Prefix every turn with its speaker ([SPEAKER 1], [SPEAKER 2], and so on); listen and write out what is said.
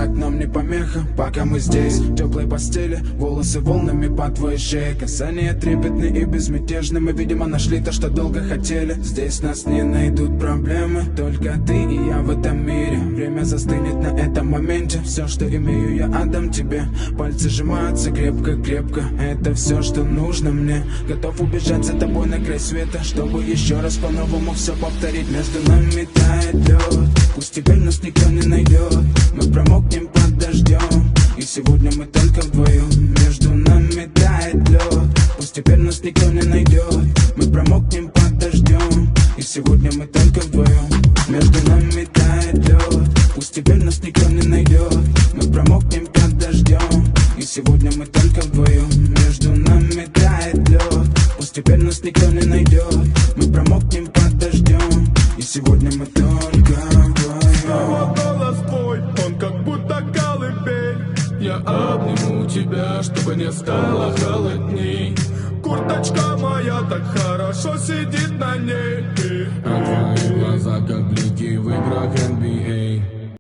[SPEAKER 1] Нам не помеха, пока мы здесь в теплой постели, волосы волнами по твоей шее, касания трепетные и безмятежны. Мы, видимо, нашли то, что долго хотели. Здесь нас не найдут проблемы, только ты и я в этом мире. Время застынет на этом моменте. Все, что имею, я отдам тебе. Пальцы сжимаются крепко-крепко. Это все, что нужно мне. Готов убежать за тобой на край света, чтобы еще раз по-новому все повторить. Между нами тает лед, пусть теперь нас никто не найдет. Мы промокнем под дождем, и сегодня мы только вдвоем. Между нами тает лед, пусть теперь нас никто не найдет. Мы промокнем под дождем, и сегодня мы только вдвоем. Между нами тает лед, пусть теперь нас никто не найдет. Мы промокнем под дождем, и сегодня мы только вдвоем. Между нами тает лед, пусть теперь нас никто не найдет. Мы промокнем под дождем, и сегодня мы только вдвоем.
[SPEAKER 2] Снова голос твой, он как будто колыбель. Я обниму тебя, чтобы не стало холодней. Курточка моя так хорошо сидит на ней.